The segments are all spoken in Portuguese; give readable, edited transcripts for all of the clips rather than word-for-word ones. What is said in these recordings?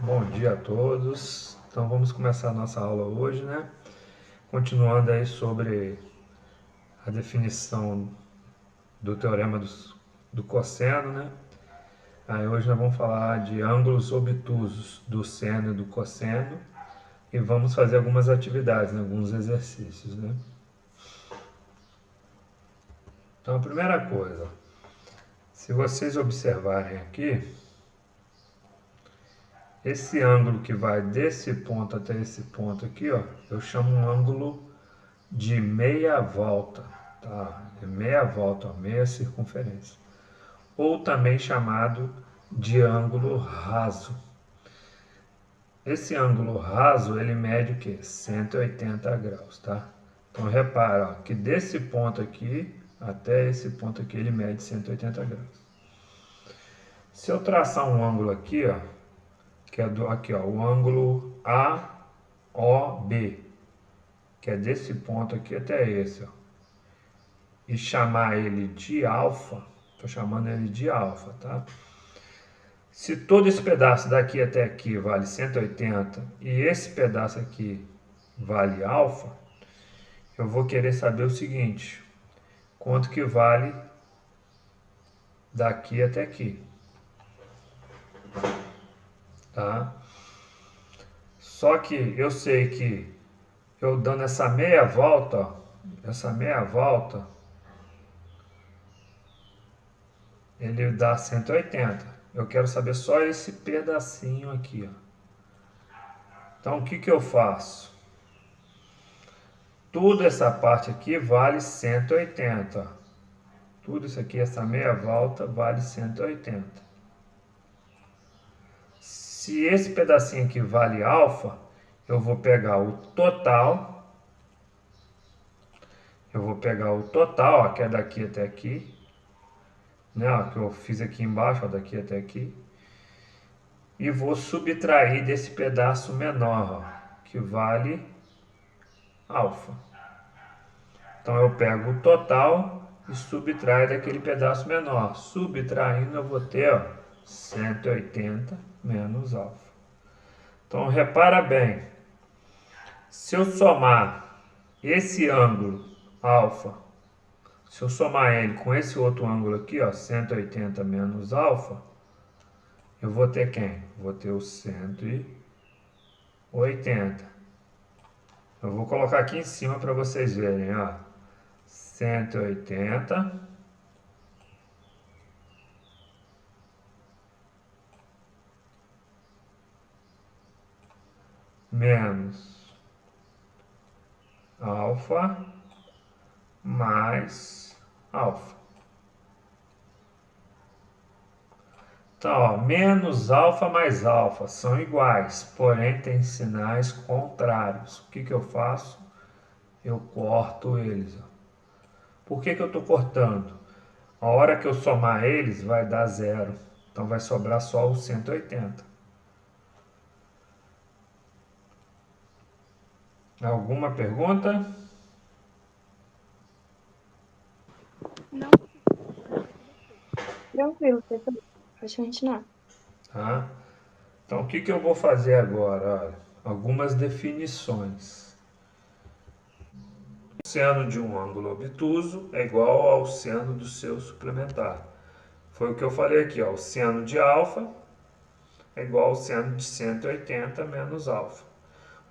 Bom dia a todos. Então vamos começar a nossa aula hoje, né? Continuando aí sobre a definição do teorema do cosseno, né? Aí hoje nós vamos falar de ângulos obtusos do seno e do cosseno e vamos fazer algumas atividades, né? Alguns exercícios, né? Então a primeira coisa, se vocês observarem aqui, esse ângulo que vai desse ponto até esse ponto aqui, ó, eu chamo um ângulo de meia volta, tá? É meia volta, ó, meia circunferência. Ou também chamado de ângulo raso. Esse ângulo raso, ele mede o quê? 180 graus, tá? Então repara, ó, que desse ponto aqui até esse ponto aqui, ele mede 180 graus. Se eu traçar um ângulo aqui, ó, que é aqui, ó, o ângulo AOB, que é desse ponto aqui até esse, ó, e chamar ele de alfa, estou chamando ele de alfa, tá? Se todo esse pedaço daqui até aqui vale 180 e esse pedaço aqui vale alfa, eu vou querer saber o seguinte: quanto que vale daqui até aqui, tá? Só que eu sei que eu dando essa meia volta, ó, essa meia volta, ele dá 180. Eu quero saber só esse pedacinho aqui, ó. Então o que que eu faço? Tudo essa parte aqui vale 180. Tudo isso aqui, essa meia volta, vale 180. Se esse pedacinho aqui vale alfa, eu vou pegar o total. Eu vou pegar o total, ó, que é daqui até aqui, né, ó, que eu fiz aqui embaixo, ó, daqui até aqui. E vou subtrair desse pedaço menor, ó, que vale alfa. Então eu pego o total e subtraio daquele pedaço menor. Subtraindo eu vou ter, ó, 180 menos alfa. Então repara bem, se eu somar esse ângulo alfa, se eu somar ele com esse outro ângulo aqui, ó, 180 menos alfa, eu vou ter quem? Vou ter o 180. Eu vou colocar aqui em cima para vocês verem, ó. 180 menos alfa mais alfa. Então, ó, menos alfa mais alfa são iguais, porém têm sinais contrários. O que que eu faço? Eu corto eles, ó. Por que que eu estou cortando? A hora que eu somar eles vai dar zero. Então vai sobrar só o 180. Alguma pergunta? Não, tranquilo, professor. Pode continuar. Tá? Então o que que eu vou fazer agora? Olha, algumas definições. O seno de um ângulo obtuso é igual ao seno do seu suplementar. Foi o que eu falei aqui, ó. O seno de alfa é igual ao seno de 180 menos alfa.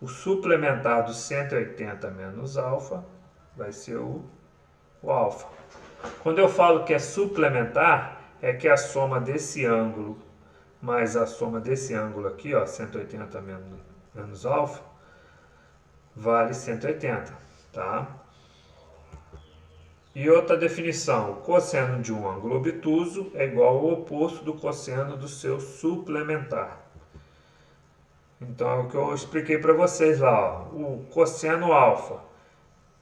O suplementar do 180 menos alfa vai ser o alfa. Quando eu falo que é suplementar, é que a soma desse ângulo mais a soma desse ângulo aqui, ó, 180 menos alfa, vale 180, tá? E outra definição, o cosseno de um ângulo obtuso é igual ao oposto do cosseno do seu suplementar. Então é o que eu expliquei para vocês lá, ó, o cosseno alfa.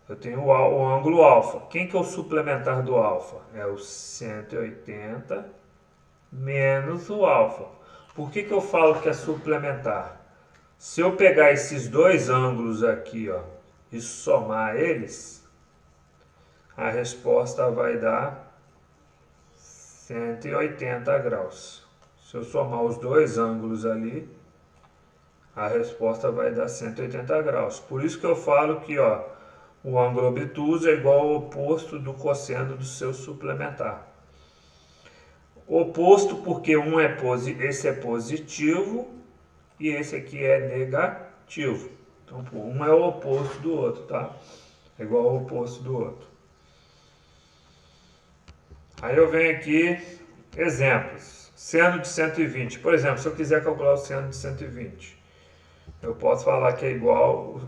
Eu tenho o ângulo alfa. Quem que é o suplementar do alfa? É o 180 menos o alfa. Por que que eu falo que é suplementar? Se eu pegar esses dois ângulos aqui, ó, e somar eles, a resposta vai dar 180 graus. Se eu somar os dois ângulos ali, a resposta vai dar 180 graus. Por isso que eu falo que ó, o ângulo obtuso é igual ao oposto do cosseno do seu suplementar. Oposto porque esse é positivo e esse aqui é negativo. Então, um é o oposto do outro, tá? É igual ao oposto do outro. Aí eu venho aqui, exemplos. Seno de 120. Por exemplo, se eu quiser calcular o seno de 120, eu posso falar que é igual...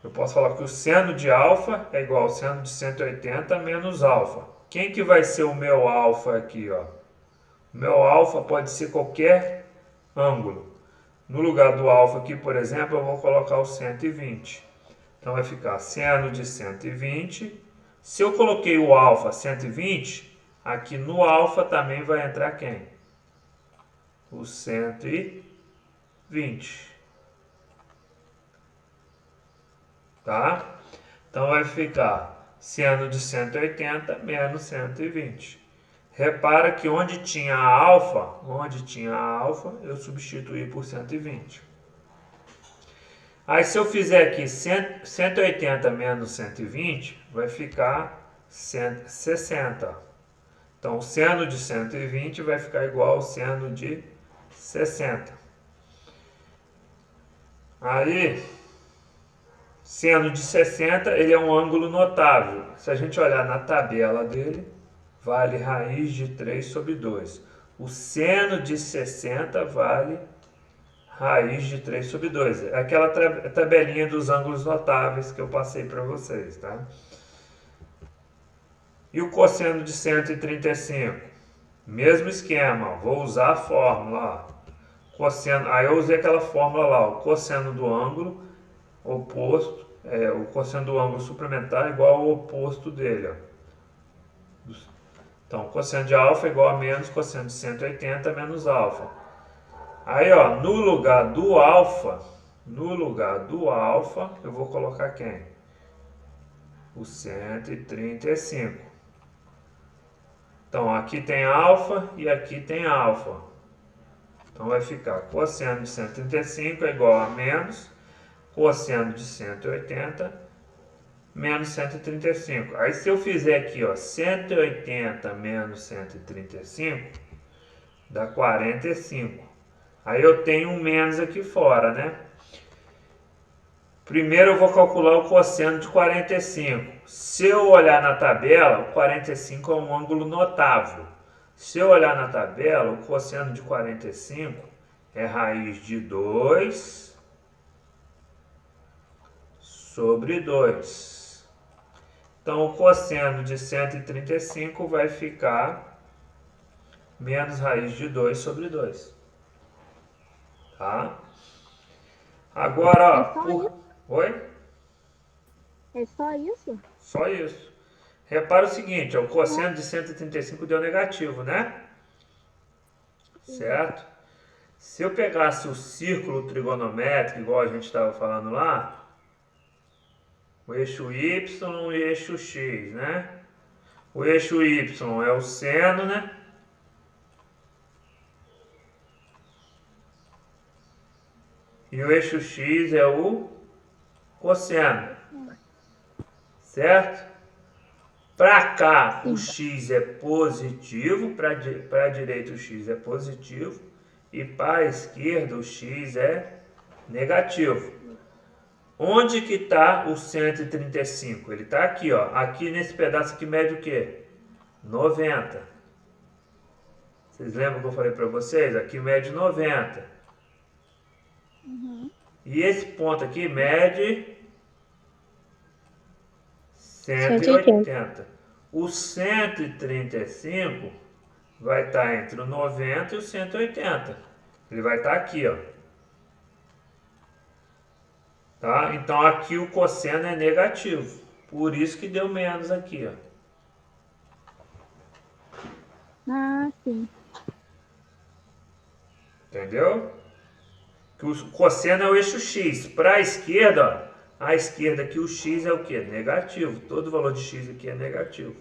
Eu posso falar que o seno de alfa é igual ao seno de 180 menos alfa. Quem que vai ser o meu alfa aqui, ó? O meu alfa pode ser qualquer ângulo. No lugar do alfa aqui, por exemplo, eu vou colocar o 120. Então vai ficar seno de 120. Se eu coloquei o alfa 120, aqui no alfa também vai entrar quem? O 120. Tá? Então vai ficar seno de 180 menos 120. Repara que onde tinha alfa, eu substituí por 120. Aí se eu fizer aqui 180 menos 120, vai ficar 160. Então o seno de 120 vai ficar igual ao seno de 60. Aí, seno de 60, ele é um ângulo notável. Se a gente olhar na tabela dele, vale raiz de 3 sobre 2. O seno de 60 vale raiz de 3 sobre 2. É aquela tabelinha dos ângulos notáveis que eu passei para vocês, tá? E o cosseno de 135? Mesmo esquema, vou usar a fórmula. Cosseno, aí eu usei aquela fórmula lá, o cosseno do ângulo oposto, o cosseno do ângulo suplementar é igual ao oposto dele, ó. Então, cosseno de alfa é igual a menos cosseno de 180 menos alfa. Aí, ó, no lugar do alfa, eu vou colocar quem? O 135. Então, aqui tem alfa e aqui tem alfa. Então, vai ficar cosseno de 135 é igual a menos cosseno de 180 menos 135. Aí, se eu fizer aqui, ó, 180 menos 135, dá 45. Aí eu tenho um menos aqui fora, né? Primeiro eu vou calcular o cosseno de 45. Se eu olhar na tabela, o 45 é um ângulo notável. Se eu olhar na tabela, o cosseno de 45 é raiz de 2 sobre 2. Então o cosseno de 135 vai ficar menos raiz de 2 sobre 2. Tá? Agora, ó. Oi? É só isso? Só isso. Repara o seguinte, ó, o cosseno de 135 deu negativo, né? Certo? Se eu pegasse o círculo trigonométrico, igual a gente estava falando lá, o eixo Y e o eixo X, né? O eixo Y é o seno, né? E o eixo X é o cosseno. Certo? Para cá o X é positivo, para a direita o X é positivo e para a esquerda o X é negativo. Onde que está o 135? Ele está aqui, ó. Aqui nesse pedaço aqui mede o quê? 90. Vocês lembram que eu falei para vocês? Aqui mede 90. Uhum. E esse ponto aqui mede 180. O 135 vai estar entre o 90 e o 180. Ele vai estar aqui, ó. Tá? Então aqui o cosseno é negativo. Por isso que deu menos aqui, ó. Ah, sim. Entendeu? Que o cosseno é o eixo X. Para a esquerda, ó. À esquerda aqui o X é o que? Negativo. Todo valor de X aqui é negativo.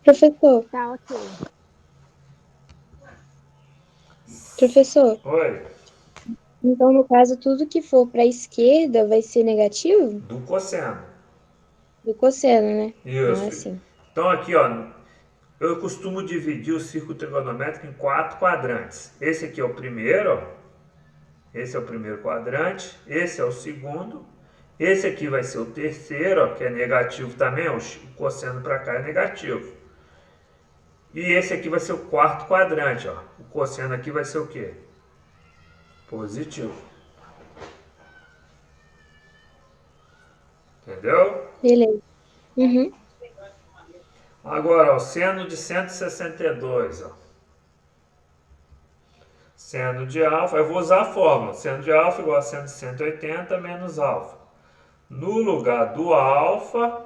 Professor, tá ok. Professor, Oi, então no caso, tudo que for para a esquerda vai ser negativo? do cosseno. Do cosseno, né? Ah, Isso. sim. Então aqui, ó, eu costumo dividir o círculo trigonométrico em 4 quadrantes. Esse aqui é o primeiro, ó. Esse é o primeiro quadrante, esse é o segundo, esse aqui vai ser o terceiro, ó, que é negativo também, ó, o cosseno para cá é negativo. E esse aqui vai ser o quarto quadrante, ó. O cosseno aqui vai ser o quê? Positivo. Entendeu? Beleza. Uhum. Agora, ó, o seno de 162, ó. Seno de alfa, eu vou usar a fórmula. Seno de alfa igual a seno de 180 menos alfa. No lugar do alfa,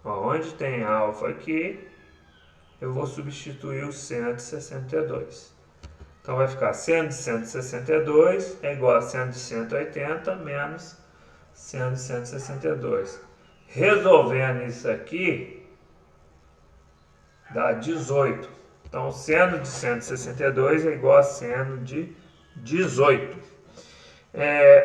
ó, onde tem alfa aqui, eu vou substituir o seno de 62. Então vai ficar seno de 162 é igual a seno de 180 menos seno de 162. Resolvendo isso aqui, dá 18. Então, seno de 162 é igual a seno de 18.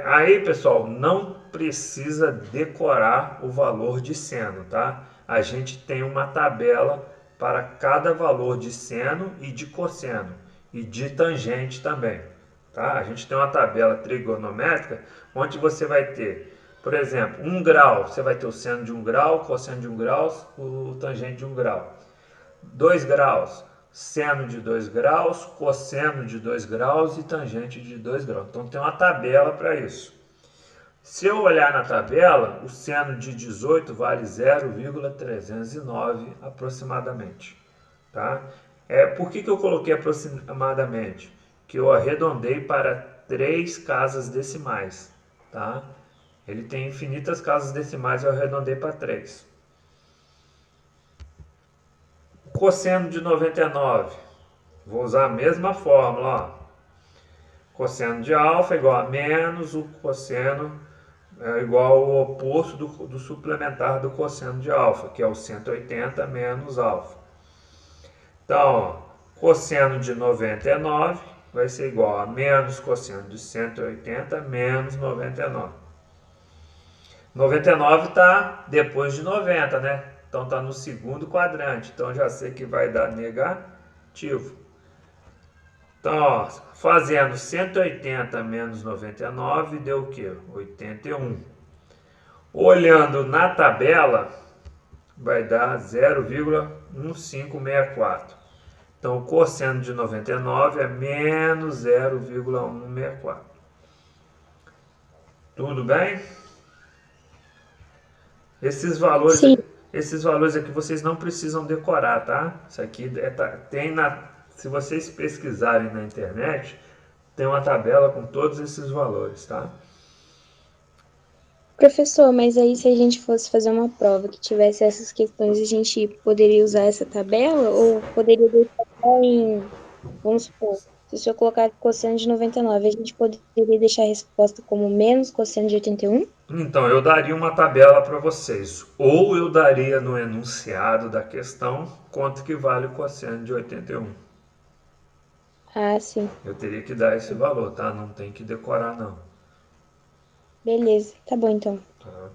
Aí, pessoal, não precisa decorar o valor de seno, tá? A gente tem uma tabela para cada valor de seno e de cosseno e de tangente também, tá? A gente tem uma tabela trigonométrica onde você vai ter, por exemplo, 1 grau, você vai ter o seno de 1 grau, o cosseno de 1 grau, o tangente de 1 grau. 2 graus, seno de 2 graus, cosseno de 2 graus e tangente de 2 graus. Então tem uma tabela para isso. Se eu olhar na tabela, o seno de 18 vale 0,309 aproximadamente. Tá? Por que eu coloquei aproximadamente? Que eu arredondei para 3 casas decimais. Tá? Ele tem infinitas casas decimais, eu arredondei para 3. Cosseno de 99. Vou usar a mesma fórmula. Ó. Cosseno de alfa é igual a menos o cosseno é igual ao oposto do suplementar do cosseno de alfa, que é o 180 menos alfa. Então, ó, cosseno de 99 vai ser igual a menos cosseno de 180 menos 99. 99 está depois de 90, né? Então está no segundo quadrante. Então já sei que vai dar negativo. Então, ó, fazendo 180 menos 99 deu o quê? 81. Olhando na tabela, vai dar 0,1564. Então, o cosseno de 99 é menos 0,164. Tudo bem? Esses valores, Sim. esses valores aqui vocês não precisam decorar, tá? Isso aqui tem se vocês pesquisarem na internet, tem uma tabela com todos esses valores, tá? Professor, mas aí se a gente fosse fazer uma prova que tivesse essas questões, a gente poderia usar essa tabela ou poderia deixar só em, vamos supor, se o senhor colocar cosseno de 99, a gente poderia deixar a resposta como menos cosseno de 81? Então, eu daria uma tabela para vocês, ou eu daria no enunciado da questão quanto que vale o cosseno de 81. Ah, sim. Eu teria que dar esse valor, tá? Não tem que decorar, não. Beleza. Tá bom, então. Tá?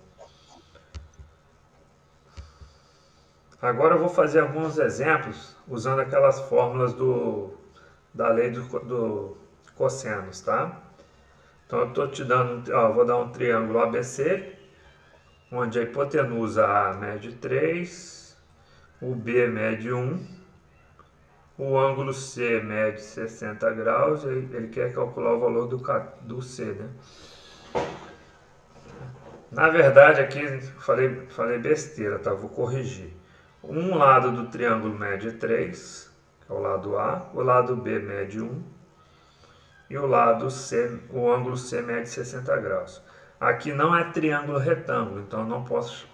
Agora eu vou fazer alguns exemplos usando aquelas fórmulas da lei do cossenos, tá? Então eu estou te dando, ó, vou dar um triângulo ABC, onde a hipotenusa A mede 3, o B mede 1, o ângulo C mede 60 graus, e ele quer calcular o valor do C, né? Na verdade aqui falei besteira, tá? Vou corrigir. Um lado do triângulo mede 3, que é o lado A, o lado B mede 1 e o lado C, o ângulo C mede 60 graus. Aqui não é triângulo retângulo, então não posso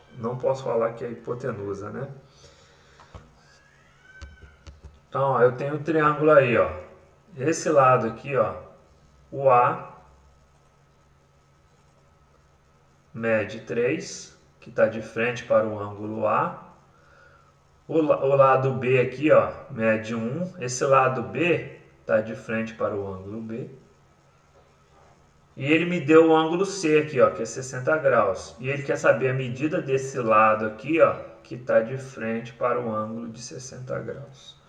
falar que é hipotenusa, né? Então, ó, eu tenho um triângulo aí, ó. Esse lado aqui, ó, o A mede 3, que está de frente para o ângulo A. O lado B aqui, ó, mede 1. Esse lado B está de frente para o ângulo B. E ele me deu o ângulo C aqui, ó, que é 60 graus. E ele quer saber a medida desse lado aqui, ó, que está de frente para o ângulo de 60 graus.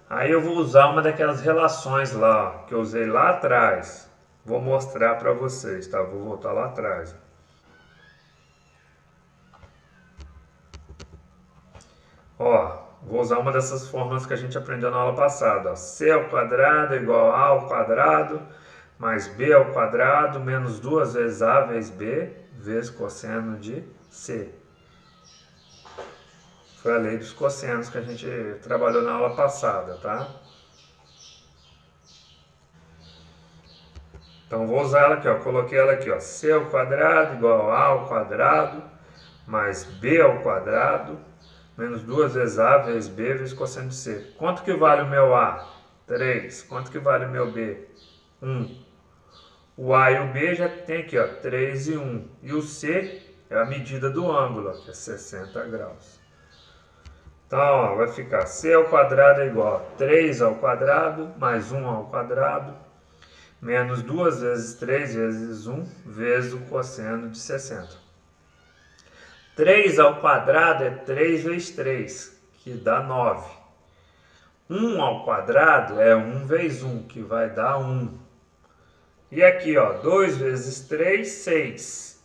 Aí eu vou usar uma daquelas relações lá, ó, que eu usei lá atrás. Vou mostrar para vocês, tá? Vou voltar lá atrás. Ó, vou usar uma dessas fórmulas que a gente aprendeu na aula passada. Ó. C ao quadrado é igual a ao quadrado mais B ao quadrado menos 2 vezes A vezes B vezes cosseno de C. Foi a lei dos cossenos que a gente trabalhou na aula passada, tá? Então vou usar ela aqui, ó. Coloquei ela aqui, ó. C ao quadrado igual a ao quadrado mais B ao quadrado menos 2 vezes A vezes B vezes cosseno de C. Quanto que vale o meu A? 3. Quanto que vale o meu B? 1. O A e o B já tem aqui, ó, 3 e 1. E o C é a medida do ângulo, ó, que é 60 graus. Então, ó, vai ficar C ao quadrado é igual a 3 ao quadrado mais 1 ao quadrado menos 2 vezes 3 vezes 1 vezes o cosseno de 60. 3 ao quadrado é 3 vezes 3, que dá 9. 1 ao quadrado é 1 vezes 1, que vai dar 1. E aqui, ó, 2 vezes 3, 6.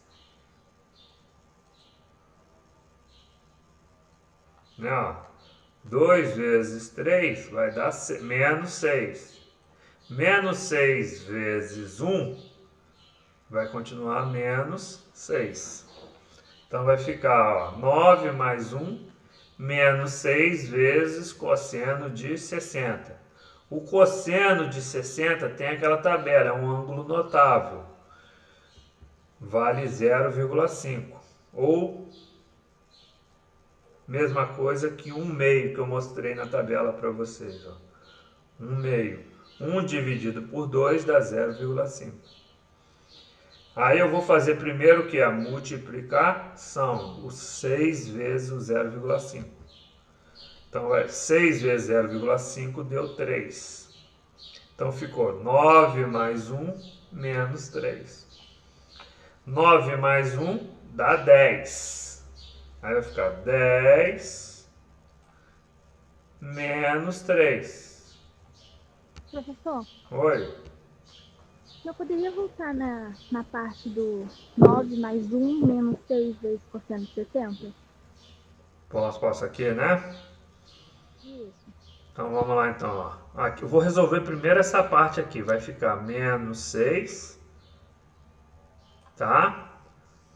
Né, ó, 2 vezes 3 vai dar menos 6. Menos 6 vezes 1 vai continuar menos 6. Então vai ficar, ó, 9 mais 1 menos 6 vezes cosseno de 60. O cosseno de 60 tem aquela tabela, é um ângulo notável. Vale 0,5. Ou, mesma coisa que 1/2 que eu mostrei na tabela para vocês. 1/2. 1 dividido por 2 dá 0,5. Aí eu vou fazer primeiro o que? A multiplicação. O 6 vezes o 0,5. Então, 6 vezes 0,5 deu 3. Então, ficou 9 mais 1 menos 3. 9 mais 1 dá 10. Aí vai ficar 10 menos 3. Professor, Oi? eu poderia voltar na parte do 9 mais 1 menos 6 vezes cosseno de 60? Posso aqui, né? Isso. Então vamos lá então, ó. Aqui, eu vou resolver primeiro essa parte aqui. Vai ficar menos 6, tá?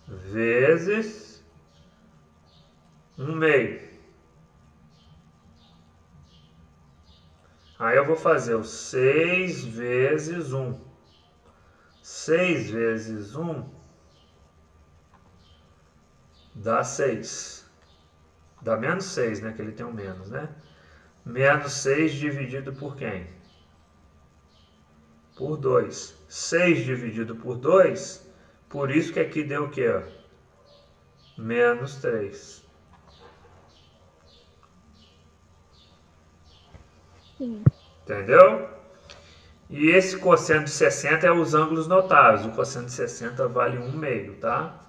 Vezes 1/2. Aí eu vou fazer o 6 vezes 1. 6 vezes 1 dá 6. Dá menos 6, né? Que ele tem um menos, né? Menos 6 dividido por quem? Por 2. 6 dividido por 2, por isso que aqui deu o quê? Menos 3. Sim. Entendeu? E esse cosseno de 60 é os ângulos notáveis. O cosseno de 60 vale 1/2, tá?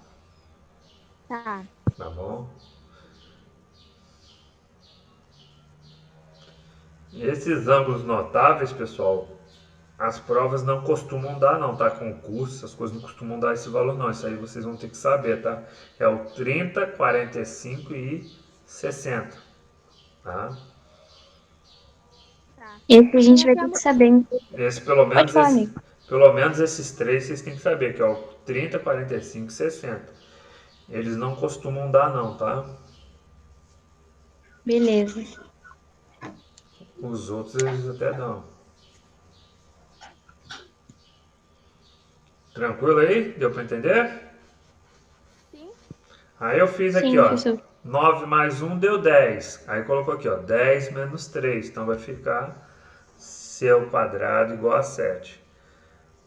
Tá. Tá bom? E esses ângulos notáveis, pessoal, as provas não costumam dar não, tá? Concurso, essas coisas não costumam dar esse valor não. Isso aí vocês vão ter que saber, tá? É o 30, 45 e 60, tá? Esse a gente vai ter que saber. Esse, pelo Pode falar, amigo. pelo menos esses três vocês têm que saber, que é o 30, 45 e 60. Eles não costumam dar não, tá? Beleza. Os outros eles até dão. Tranquilo aí? Deu para entender? Sim. Aí eu fiz aqui, Sim, ó. professor. 9 mais 1 deu 10. Aí colocou aqui, ó. 10 menos 3. Então vai ficar C ao quadrado igual a 7.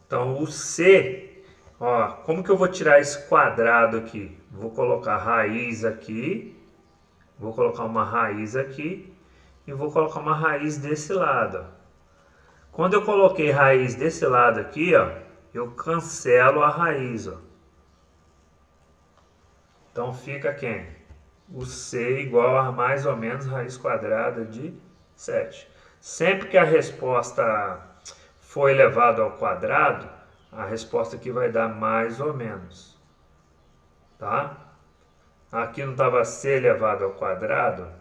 Então o C, ó, como que eu vou tirar esse quadrado aqui? Vou colocar raiz aqui. Vou colocar uma raiz aqui. E vou colocar uma raiz desse lado, ó. Quando eu coloquei raiz desse lado aqui, ó, eu cancelo a raiz, ó. Então fica quem? O C igual a mais ou menos raiz quadrada de 7. Sempre que a resposta for elevada ao quadrado, a resposta aqui vai dar mais ou menos. Tá? Aqui não estava C elevado ao quadrado?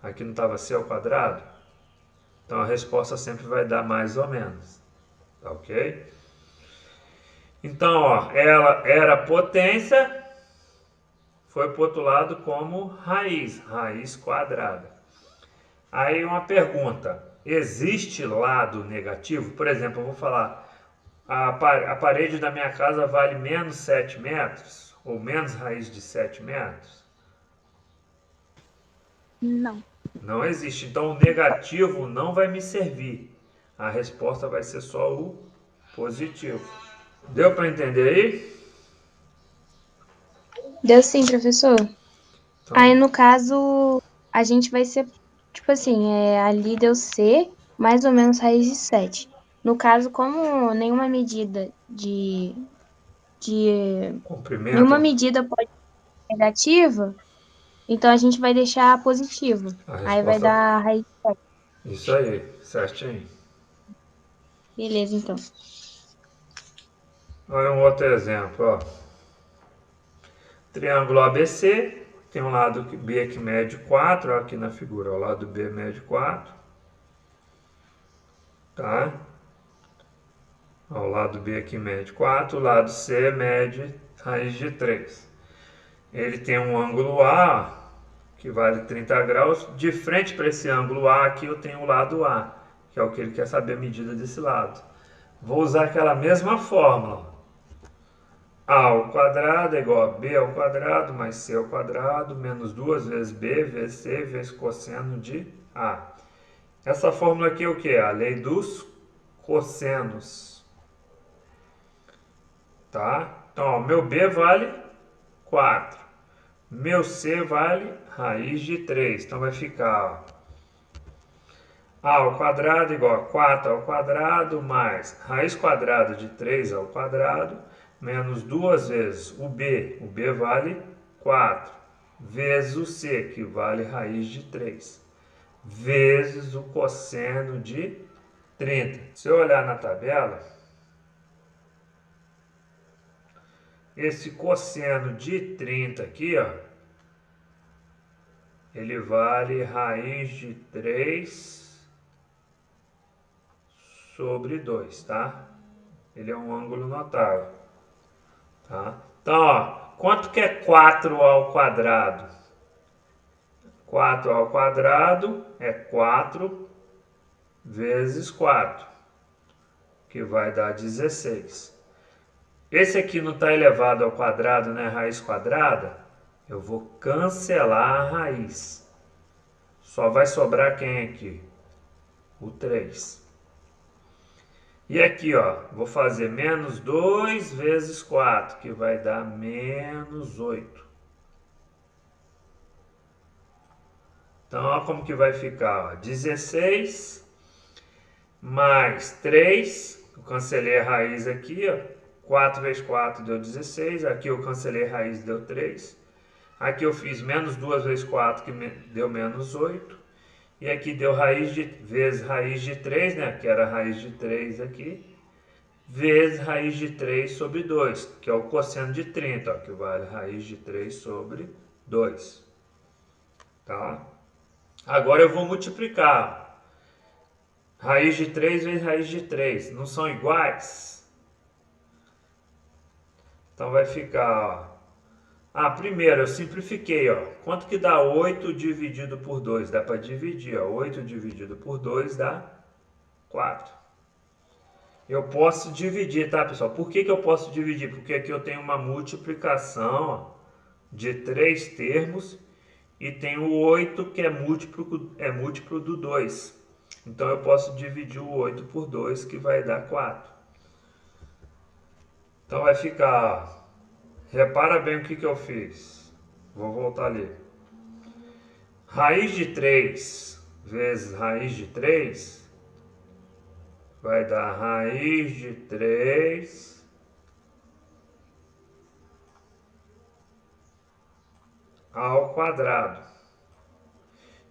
Aqui não estava C ao quadrado? Então a resposta sempre vai dar mais ou menos. Tá ok? Então, ó, ela era potência, foi para o outro lado como raiz quadrada. Aí uma pergunta, existe lado negativo? Por exemplo, eu vou falar, a parede da minha casa vale menos 7 metros? Ou menos raiz de 7 metros? Não. Não existe. Então o negativo não vai me servir. A resposta vai ser só o positivo. Deu para entender aí? Deu sim, professor. Então, Aí, no caso, a gente vai ser, tipo assim, ali deu C, mais ou menos raiz de 7. No caso, como comprimento, nenhuma medida pode ser negativa, então a gente vai deixar positivo. a Aí vai resposta. dar raiz de 7. Isso aí, certinho. Beleza, então. Olha um outro exemplo, ó. Triângulo ABC, tem um lado B que mede 4, ó, aqui na figura, o lado B mede 4, tá? Ó, o lado B aqui mede 4, o lado C mede raiz de 3. Ele tem um ângulo A, que vale 30 graus, de frente para esse ângulo A aqui eu tenho o lado A, que é o que ele quer saber a medida desse lado. Vou usar aquela mesma fórmula. A ao quadrado é igual a B ao quadrado mais C ao quadrado menos 2 vezes B vezes C vezes cosseno de A. Essa fórmula aqui é o que? A lei dos cossenos. Tá? Então, ó, meu B vale 4. Meu C vale raiz de 3. Então vai ficar, ó, A ao quadrado igual a 4 ao quadrado mais raiz quadrada de 3 ao quadrado menos 2 vezes o B vale 4, vezes o C, que vale raiz de 3, vezes o cosseno de 30. Se eu olhar na tabela, esse cosseno de 30 aqui, ó, ele vale raiz de 3 sobre 2, tá? Ele é um ângulo notável, tá? Então, ó, quanto que é 4 ao quadrado? 4 ao quadrado é 4 vezes 4, que vai dar 16. Esse aqui não está elevado ao quadrado, né? Raiz quadrada. Eu vou cancelar a raiz. Só vai sobrar quem aqui? O 3. E aqui, ó, vou fazer menos 2 vezes 4, que vai dar menos 8. Então, olha como que vai ficar, ó, 16 mais 3, eu cancelei a raiz aqui, ó, 4 vezes 4 deu 16, aqui eu cancelei a raiz, deu 3. Aqui eu fiz menos 2 vezes 4, que deu menos 8. E aqui deu vezes raiz de 3, né, que era a raiz de 3 aqui, vezes raiz de 3 sobre 2, que é o cosseno de 30, ó, que vale raiz de 3 sobre 2. Tá? Agora eu vou multiplicar. Raiz de 3 vezes raiz de 3. Não são iguais? Então vai ficar, ó. Primeiro eu simplifiquei, ó. Quanto que dá 8 dividido por 2? Dá para dividir, ó. 8 dividido por 2 dá 4. Eu posso dividir, tá, pessoal? Por que eu posso dividir? Porque aqui eu tenho uma multiplicação, ó, de 3 termos e tenho o 8 que é múltiplo do 2. Então eu posso dividir o 8 por 2, que vai dar 4. Então vai ficar, ó, repara bem o que eu fiz. Vou voltar ali. Raiz de 3 vezes raiz de 3 vai dar raiz de 3 ao quadrado.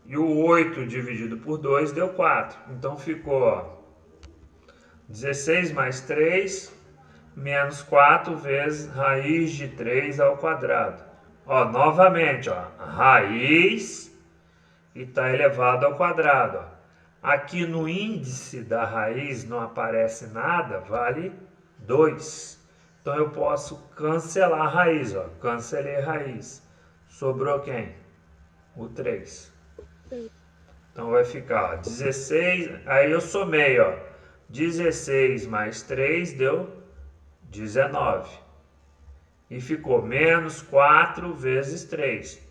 E o 8 dividido por 2 deu 4. Então ficou, ó, 16 mais 3 menos 4 vezes raiz de 3 ao quadrado. Ó, novamente, ó, raiz e está elevado ao quadrado. Ó. Aqui no índice da raiz não aparece nada, vale 2. Então eu posso cancelar a raiz. Ó. Cancelei a raiz. Sobrou quem? O 3. Então vai ficar ó, 16. Aí eu somei. Ó, 16 mais 3 deu 19. E ficou menos 4 vezes 3.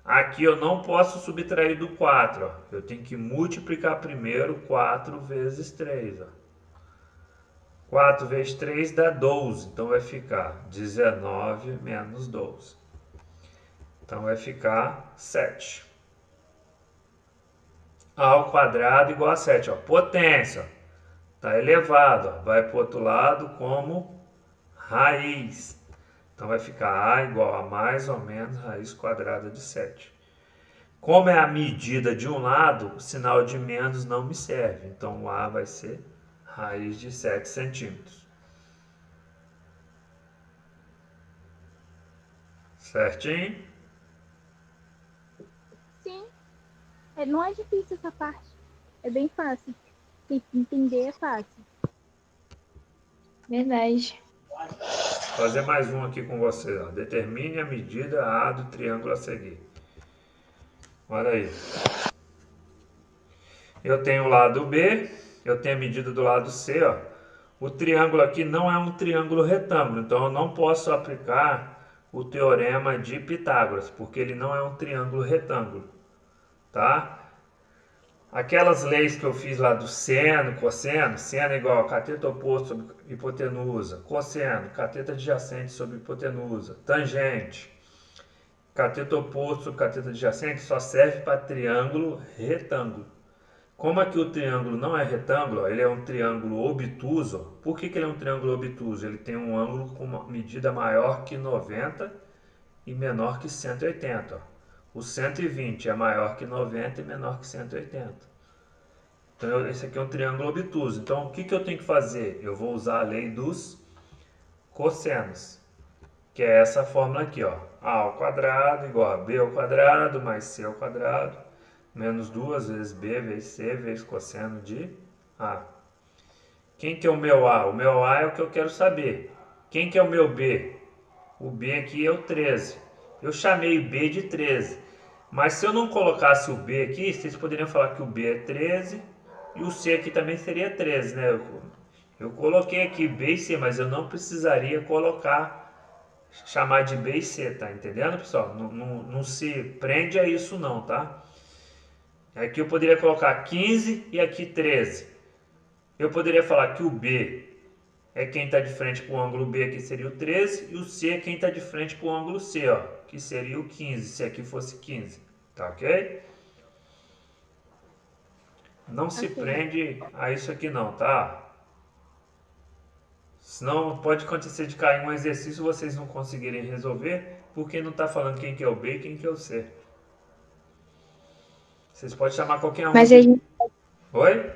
Aqui eu não posso subtrair do 4. Ó. Eu tenho que multiplicar primeiro 4 vezes 3. Ó. 4 vezes 3 dá 12. Então vai ficar 19 menos 12. Então vai ficar 7. A ao quadrado igual a 7. Ó. Potência. Está elevado. Ó. Vai para o outro lado como raiz. Então vai ficar A igual a mais ou menos raiz quadrada de 7. Como é a medida de um lado, o sinal de menos não me serve. Então o A vai ser raiz de 7 centímetros. Certinho? Sim. Não é difícil essa parte. É bem fácil. Entender é fácil. Verdade. Vou fazer mais um aqui com você. Ó. Determine a medida A do triângulo a seguir. Olha aí. Eu tenho o lado B, eu tenho a medida do lado C. Ó. O triângulo aqui não é um triângulo retângulo, então eu não posso aplicar o teorema de Pitágoras, porque ele não é um triângulo retângulo. Tá? Aquelas leis que eu fiz lá do seno, cosseno, seno é igual a cateto oposto sobre hipotenusa, cosseno, cateto adjacente sobre hipotenusa, tangente, cateto oposto sobre cateto adjacente só serve para triângulo retângulo. Como aqui o triângulo não é retângulo, ele é um triângulo obtuso. Por que ele é um triângulo obtuso? Ele tem um ângulo com uma medida maior que 90 e menor que 180. O 120 é maior que 90 e menor que 180. Então, esse aqui é um triângulo obtuso. Então, o que eu tenho que fazer? Eu vou usar a lei dos cossenos, que é essa fórmula aqui, ó. A ao quadrado igual a B ao quadrado mais C ao quadrado, menos 2 vezes B vezes C vezes cosseno de A. Quem que é o meu A? O meu A é o que eu quero saber. Quem que é o meu B? O B aqui é o 13. Eu chamei B de 13. Mas se eu não colocasse o B aqui, vocês poderiam falar que o B é 13 e o C aqui também seria 13, né? Eu coloquei aqui B e C, mas eu não precisaria chamar de B e C, tá entendendo, pessoal? Não se prende a isso não, tá? Aqui eu poderia colocar 15 e aqui 13. Eu poderia falar que o B é quem está de frente para o ângulo B, que seria o 13, e o C é quem está de frente para o ângulo C, ó, que seria o 15, se aqui fosse 15, tá ok? Não se prende a isso aqui não, tá? Senão pode acontecer de cair um exercício e vocês não conseguirem resolver, porque não está falando quem que é o B e quem que é o C. Vocês podem chamar qualquer um. Mas aí, Oi?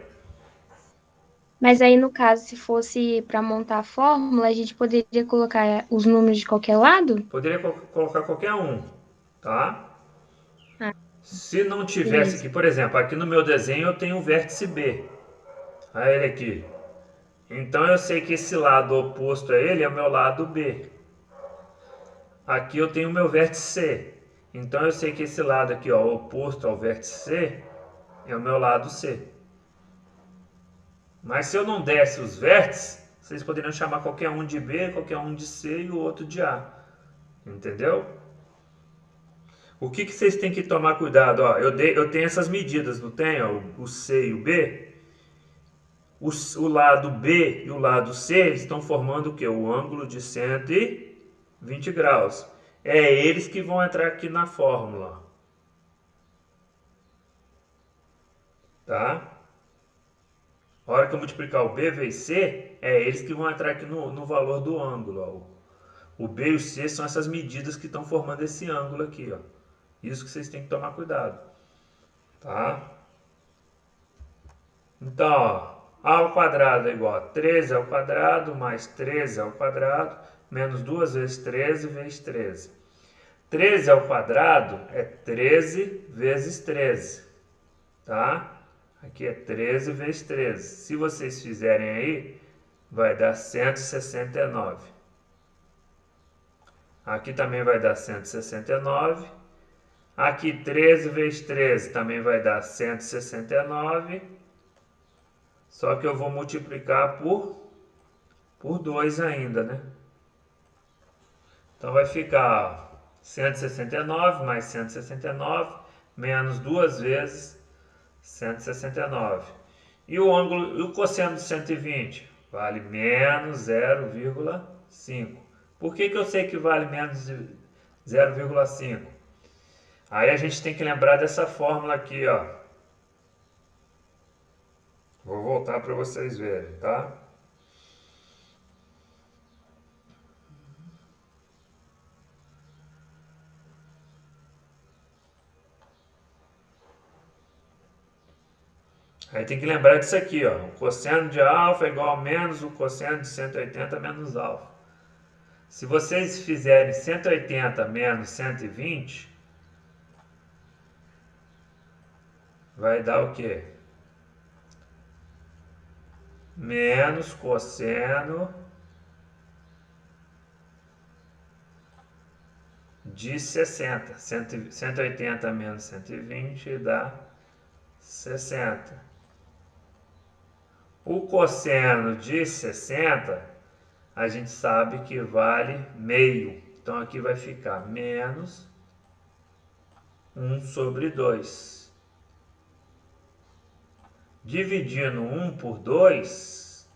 mas aí, no caso, se fosse para montar a fórmula, a gente poderia colocar os números de qualquer lado? Poderia colocar qualquer um, tá? Ah, Se não tivesse beleza. aqui, por exemplo, aqui no meu desenho eu tenho o vértice B. Olha ele aqui. Então eu sei que esse lado oposto a ele é o meu lado B. Aqui eu tenho o meu vértice C. Então eu sei que esse lado aqui, ó, oposto ao vértice C, é o meu lado C. Mas se eu não desse os vértices, vocês poderiam chamar qualquer um de B, qualquer um de C e o outro de A. Entendeu? O que vocês têm que tomar cuidado? Ó, eu tenho essas medidas, não tenho? O C e o B. O lado B e o lado C estão formando o que? O ângulo de 120 graus. É eles que vão entrar aqui na fórmula. Tá? A hora que eu multiplicar o B vezes C, é eles que vão entrar aqui no valor do ângulo. Ó. O B e o C são essas medidas que estão formando esse ângulo aqui. Ó. Isso que vocês têm que tomar cuidado. Tá? Então, ó, A ao quadrado é igual a 13 ao quadrado mais 13 ao quadrado menos 2 vezes 13 vezes 13. 13 ao quadrado é 13 vezes 13. Tá? Aqui é 13 vezes 13. Se vocês fizerem aí, vai dar 169. Aqui também vai dar 169. Aqui 13 vezes 13 também vai dar 169. Só que eu vou multiplicar por 2 ainda, né? Então vai ficar 169 mais 169 menos 2 vezes 169. E o ângulo, e o cosseno de 120? Vale menos 0,5. Por que eu sei que vale menos 0,5? Aí a gente tem que lembrar dessa fórmula aqui, ó. Vou voltar para vocês verem, tá? Aí tem que lembrar disso aqui, ó. O cosseno de alfa é igual a menos o cosseno de 180 menos alfa. Se vocês fizerem 180 menos 120, vai dar o quê? Menos cosseno de 60. 180 menos 120 dá 60. O cosseno de 60, a gente sabe que vale meio. Então aqui vai ficar menos 1 sobre 2. Dividindo 1 por 2,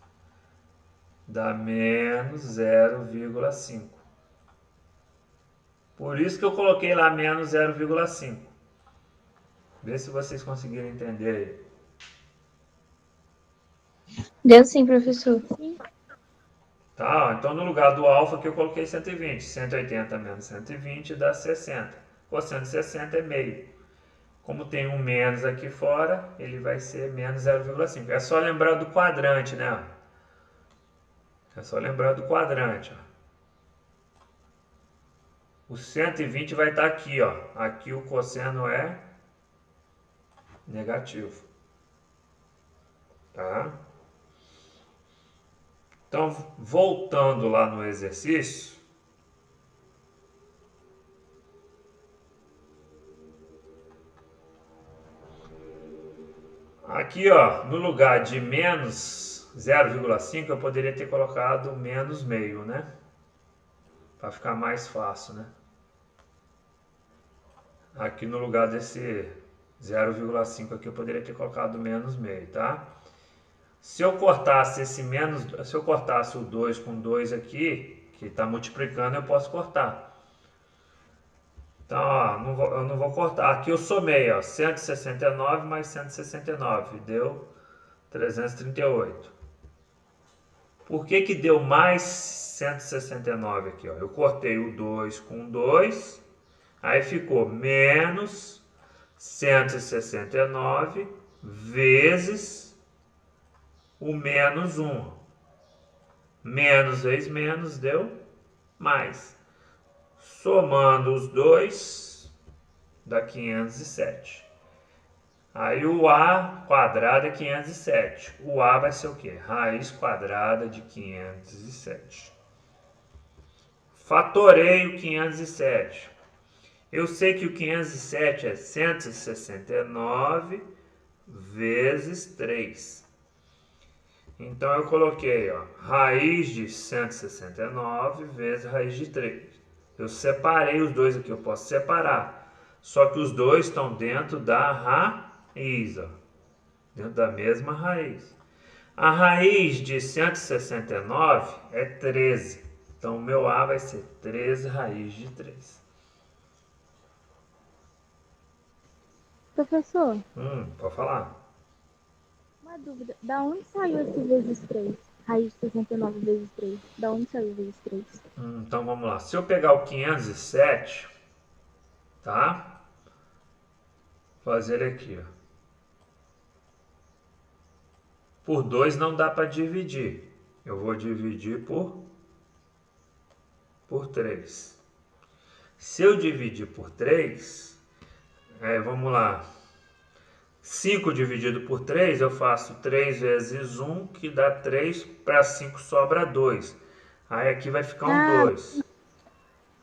dá menos 0,5. Por isso que eu coloquei lá menos 0,5. Vê se vocês conseguiram entender aí. Deu sim, professor. Tá, então no lugar do alfa que eu coloquei 120. 180 menos 120 dá 60. Cosseno de 60 é meio. Como tem um menos aqui fora, ele vai ser menos 0,5. É só lembrar do quadrante, né? É só lembrar do quadrante. Ó. O 120 vai estar aqui, ó. Aqui o cosseno é negativo. Tá? Então, voltando lá no exercício, aqui, ó, no lugar de menos 0,5, eu poderia ter colocado menos meio, né? Para ficar mais fácil, né? Aqui no lugar desse 0,5 aqui, eu poderia ter colocado menos meio, tá? Se eu cortasse esse menos, se eu cortasse o 2 com 2 aqui, que está multiplicando, eu posso cortar. Então, ó, eu não vou cortar. Aqui eu somei, ó, 169 mais 169, deu 338. Por que deu mais 169 aqui? Ó? Eu cortei o 2 com 2, aí ficou menos 169 vezes o menos 1. Menos vezes menos deu mais. Somando os dois, dá 507. Aí o A quadrado é 507. O A vai ser o quê? Raiz quadrada de 507. Fatorei o 507. Eu sei que o 507 é 169 vezes 3. Então eu coloquei, ó, raiz de 169 vezes raiz de 3. Eu separei os dois aqui, eu posso separar. Só que os dois estão dentro da raiz, ó, dentro da mesma raiz. A raiz de 169 é 13. Então o meu A vai ser 13 raiz de 3. Professor, Pode falar. Uma dúvida. Da onde saiu esse vezes 3? Raiz de 69 vezes 3. Da onde saiu vezes 3? Então vamos lá. Se eu pegar o 507, tá? Fazer aqui, ó. Por 2 não dá para dividir. Eu vou dividir por 3. Se eu dividir por 3, vamos lá. 5 dividido por 3, eu faço 3 vezes 1, que dá 3, para 5 sobra 2. Aí aqui vai ficar um 2.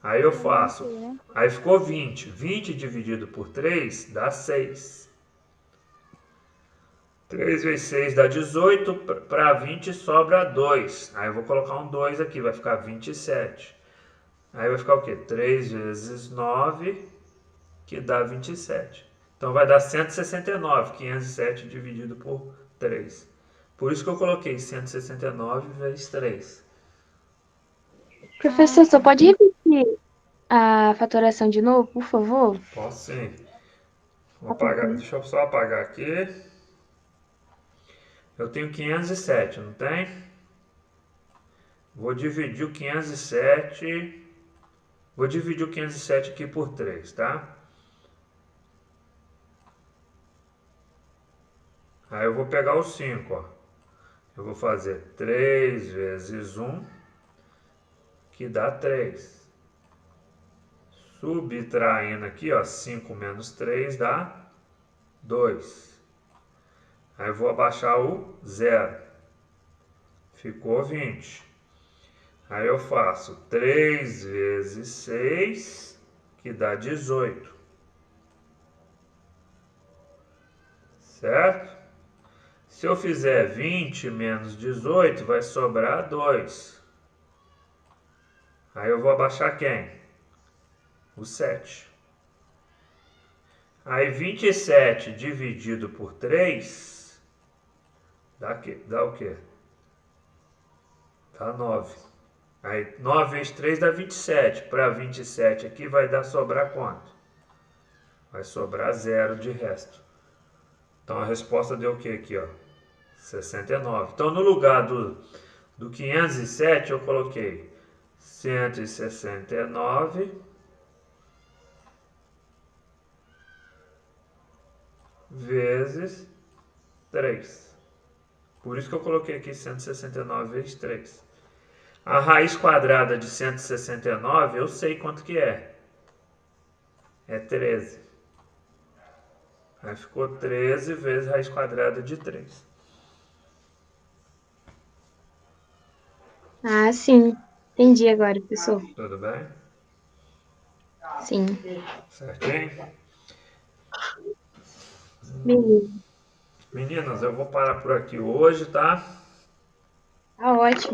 Aí eu faço, né? aí ficou 20. 20 dividido por 3 dá 6. 3 vezes 6 dá 18, para 20 sobra 2. Aí eu vou colocar um 2 aqui, vai ficar 27. Aí vai ficar o quê? 3 vezes 9, que dá 27. Então vai dar 169, 507 dividido por 3. Por isso que eu coloquei 169 vezes 3. Professor, só pode repetir a fatoração de novo, por favor? Posso sim. Vou apagar, deixa eu só apagar aqui. Eu tenho 507, não tem? Vou dividir o 507. Vou dividir o 507 aqui por 3, tá? Aí eu vou pegar o 5, ó. Eu vou fazer 3 vezes 1, que dá 3. Subtraindo aqui, ó, 5 menos 3 dá 2. Aí eu vou abaixar o 0. Ficou 20. Aí eu faço 3 vezes 6, que dá 18. Certo? Se eu fizer 20 menos 18, vai sobrar 2. Aí eu vou abaixar quem? O 7. Aí 27 dividido por 3 dá o quê? Dá 9. Aí 9 vezes 3 dá 27. Para 27 aqui vai dar sobrar quanto? Vai sobrar 0 de resto. Então a resposta deu o que aqui, ó? 69. Então no lugar do 507 eu coloquei 169 vezes 3. Por isso que eu coloquei aqui 169 vezes 3. A raiz quadrada de 169 eu sei quanto que é. É 13. Aí ficou 13 vezes raiz quadrada de 3. Ah, sim. Entendi agora, professor. Tudo bem? Sim. Certinho? Beleza. Meninas, eu vou parar por aqui hoje, tá? Tá ótimo.